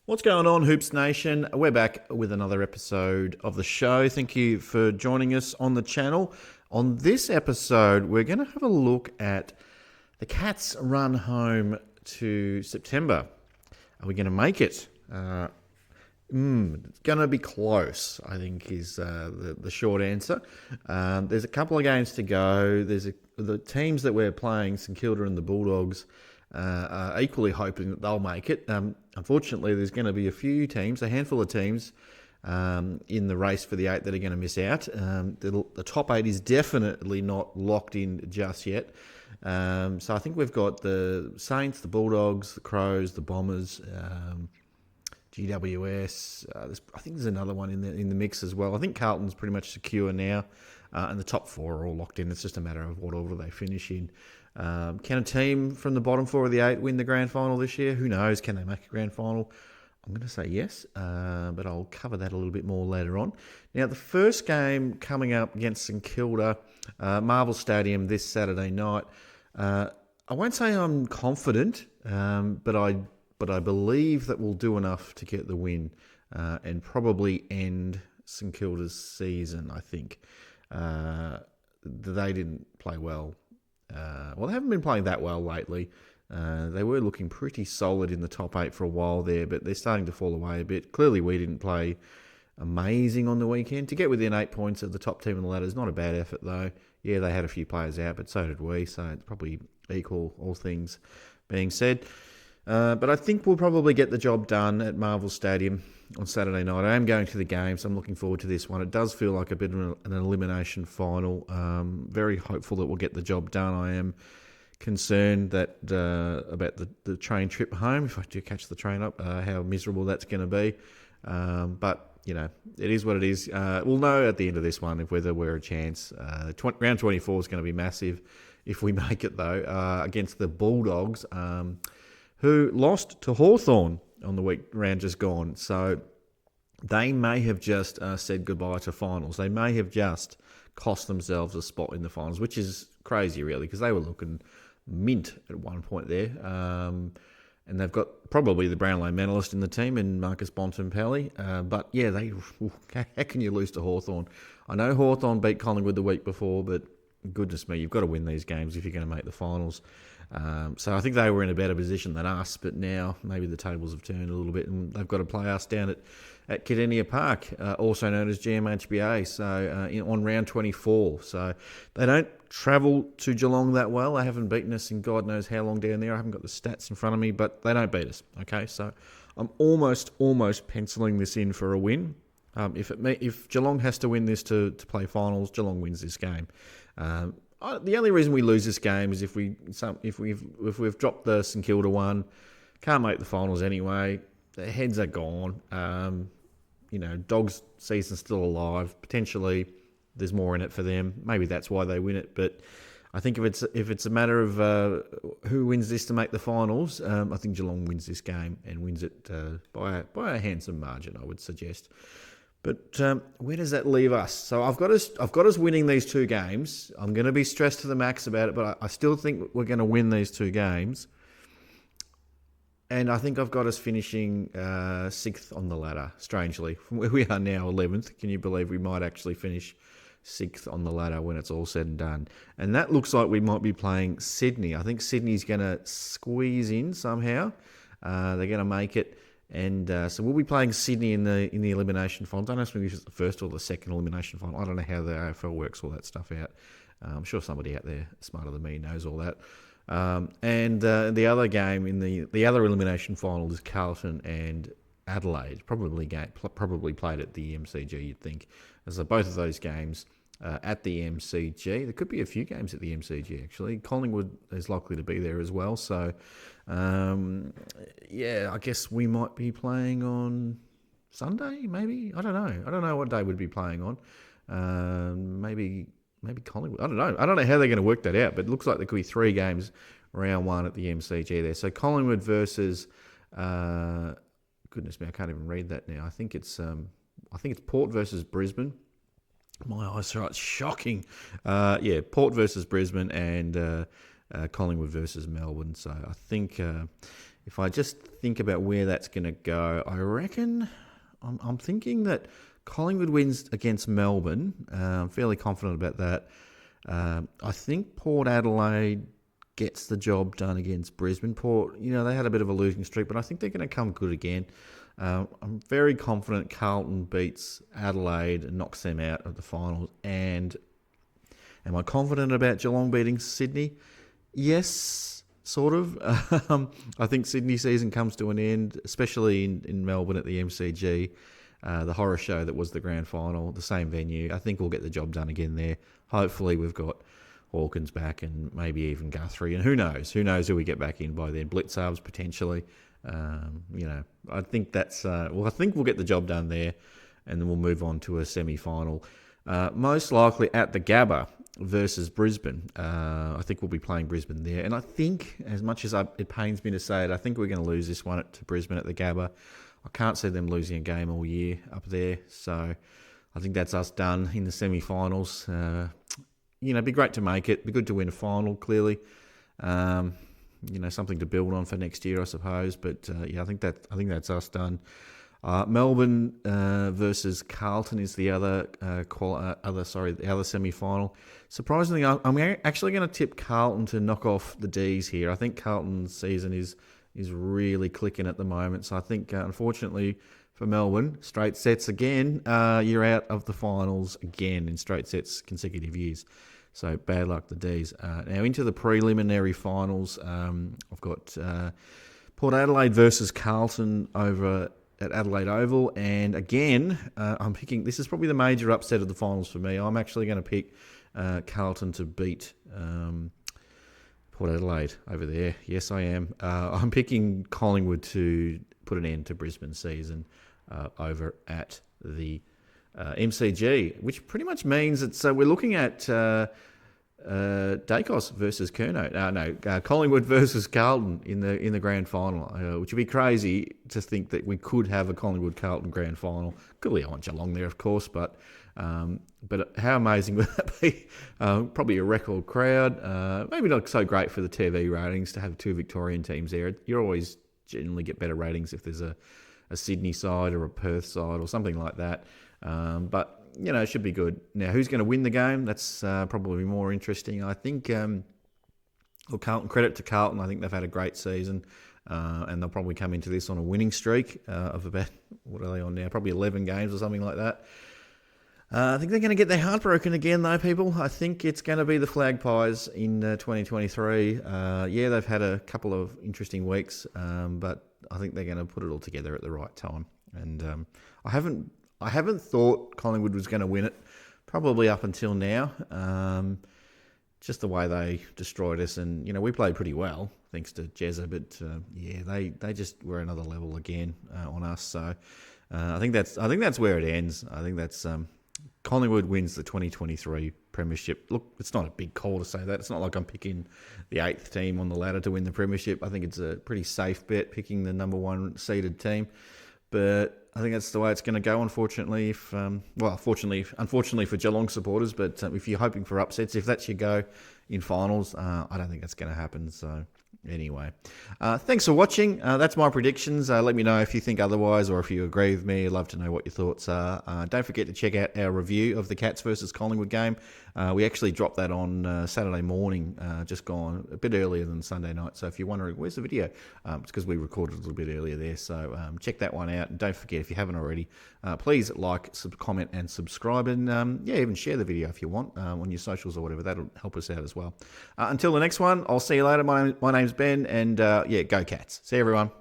What's going on, Hoops Nation? We're back with another episode of the show. Thank you for joining us on the channel. On this episode, we're going to have a look at the Cats' run home to September. Are we going to make it? It's going to be close, I think, is the short answer. There's a couple of games to go. The teams that we're playing, St Kilda and the Bulldogs, are equally hoping that they'll make it. Unfortunately, there's going to be a handful of teams in the race for the 8 that are going to miss out. The top 8 is definitely not locked in just yet. So I think we've got the Saints, the Bulldogs, the Crows, the Bombers, GWS. I think there's another one in the mix as well. I think Carlton's pretty much secure now, and the top 4 are all locked in. It's just a matter of what order they finish in. Can a team from the bottom 4 of the 8 win the grand final this year? Who knows? Can they make a grand final? I'm going to say yes, but I'll cover that a little bit more later on. Now, the first game coming up against St Kilda, Marvel Stadium this Saturday night. I won't say I'm confident, but I believe that we'll do enough to get the win and probably end St Kilda's season, I think. They didn't play well. They haven't been playing that well lately. They were looking pretty solid in the top 8 for a while there, but they're starting to fall away a bit. Clearly, we didn't play amazing on the weekend. To get within 8 points of the top team on the ladder is not a bad effort, though. Yeah, they had a few players out, but so did we, so it's probably equal, all things being said. But I think we'll probably get the job done at Marvel Stadium on Saturday night. I am going to the game, so I'm looking forward to this one. It does feel like a bit of an elimination final. Very hopeful that we'll get the job done. I am concerned that about the train trip home, if I do catch the train up, how miserable that's going to be. But, you know, it is what it is. We'll know at the end of this one whether we're a chance. Round 24 is going to be massive if we make it, though, against the Bulldogs, who lost to Hawthorn on the round just gone. So they may have just said goodbye to finals. They may have just cost themselves a spot in the finals, which is crazy, really, because they were looking mint at one point there. And they've got probably the Brownlow medalist in the team in Marcus Bontempelli. But, yeah, how can you lose to Hawthorn? I know Hawthorn beat Collingwood the week before, but goodness me, you've got to win these games if you're going to make the finals. So I think they were in a better position than us, but now maybe the tables have turned a little bit and they've got to play us down at Kardinia Park, also known as GMHBA, so on round 24. So they don't travel to Geelong that well. They haven't beaten us in God knows how long down there. I haven't got the stats in front of me, but they don't beat us. Okay, so I'm almost penciling this in for a win. If Geelong has to win this to play finals, Geelong wins this game. The only reason we lose this game is if we've dropped the St Kilda one, can't make the finals anyway. Their heads are gone. Dogs' season's still alive. Potentially, there's more in it for them. Maybe that's why they win it. But I think if it's a matter of who wins this to make the finals, I think Geelong wins this game and wins it by a handsome margin, I would suggest. But where does that leave us? So I've got us winning these 2 games. I'm going to be stressed to the max about it, but I still think we're going to win these 2 games. And I think I've got us finishing 6th on the ladder, strangely. From where we are now, 11th. Can you believe we might actually finish 6th on the ladder when it's all said and done? And that looks like we might be playing Sydney. I think Sydney's going to squeeze in somehow. They're going to make it. And so we'll be playing Sydney in the elimination final. Don't ask me if it's the first or the second elimination final. I don't know how the AFL works all that stuff out. I'm sure somebody out there smarter than me knows all that. And the other game in the other elimination final is Carlton and Adelaide. Probably played at the MCG, you'd think. So both of those games at the MCG. There could be a few games at the MCG, actually. Collingwood is likely to be there as well. So, I guess we might be playing on Sunday, maybe? I don't know. I don't know what day we'd be playing on. Maybe Collingwood. I don't know. I don't know how they're going to work that out, but it looks like there could be 3 games round 1 at the MCG there. So Collingwood versus, goodness me, I can't even read that now. I think it's Port versus Brisbane. My eyesight, shocking. Port versus Brisbane and Collingwood versus Melbourne. So I think if I just think about where that's going to go, I reckon I'm thinking that Collingwood wins against Melbourne. I'm fairly confident about that. I think Port Adelaide gets the job done against Brisbane. Port, they had a bit of a losing streak, but I think they're going to come good again. I'm very confident Carlton beats Adelaide and knocks them out of the finals. And am I confident about Geelong beating Sydney? Yes, sort of. I think Sydney season comes to an end, especially in Melbourne at the MCG. The horror show that was the grand final, the same venue. I think we'll get the job done again there. Hopefully we've got Hawkins back and maybe even Guthrie. And who knows? Who knows who we get back in by then? Blitzarves potentially. I think that's... I think we'll get the job done there and then we'll move on to a semi-final. Most likely at the Gabba versus Brisbane. I think we'll be playing Brisbane there. And I think, as much as it pains me to say it, I think we're going to lose this one to Brisbane at the Gabba. I can't see them losing a game all year up there. So I think that's us done in the semi-finals. It'd be great to make it. It'd be good to win a final, clearly. Something to build on for next year, I suppose. But I think that's us done. Melbourne versus Carlton is the other semi-final. Surprisingly, I'm actually going to tip Carlton to knock off the D's here. I think Carlton's season is really clicking at the moment. So I think, unfortunately for Melbourne, straight sets again. You're out of the finals again in straight sets consecutive years. So bad luck, the D's. Now into the preliminary finals. I've got Port Adelaide versus Carlton over at Adelaide Oval. And again, I'm picking... This is probably the major upset of the finals for me. I'm actually going to pick Carlton to beat... Port Adelaide over there. Yes, I am. I'm picking Collingwood to put an end to Brisbane's season over at the MCG, which pretty much means that we're looking at Dacos versus Curnow. Collingwood versus Carlton in the grand final, which would be crazy to think that we could have a Collingwood-Carlton grand final. Clearly, I want Geelong there, of course, but how amazing would that be? Probably a record crowd. Maybe not so great for the TV ratings to have two Victorian teams there. You always generally get better ratings if there's a Sydney side or a Perth side or something like that. But it should be good. Now, who's going to win the game? That's probably more interesting. I think, Carlton, credit to Carlton. I think they've had a great season. And they'll probably come into this on a winning streak of about, what are they on now? Probably 11 games or something like that. I think they're going to get their heart broken again, though, people. I think it's going to be the Flag Pies in 2023. They've had a couple of interesting weeks, but I think they're going to put it all together at the right time. And I haven't thought Collingwood was going to win it, probably up until now. Just the way they destroyed us, and we played pretty well thanks to Jezza, but they just were another level again on us. So I think that's where it ends. I think that's. Collingwood wins the 2023 premiership. Look, it's not a big call to say that. It's not like I'm picking the 8th team on the ladder to win the premiership. I think it's a pretty safe bet picking the number 1 seeded team. But I think that's the way it's going to go, unfortunately. Unfortunately for Geelong supporters, but if you're hoping for upsets, if that's your go in finals, I don't think that's going to happen. So anyway, thanks for watching. That's my predictions. Let me know if you think otherwise or if you agree with me. I'd love to know what your thoughts are. Don't forget to check out our review of the Cats versus Collingwood game. We actually dropped that on Saturday morning, just gone a bit earlier than Sunday night. So if you're wondering, where's the video? It's because we recorded a little bit earlier there. So check that one out. And don't forget, if you haven't already, please like, comment and subscribe. And even share the video if you want on your socials or whatever. That'll help us out as well. Until the next one, I'll see you later. My name's Ben. And go Cats. See you, everyone.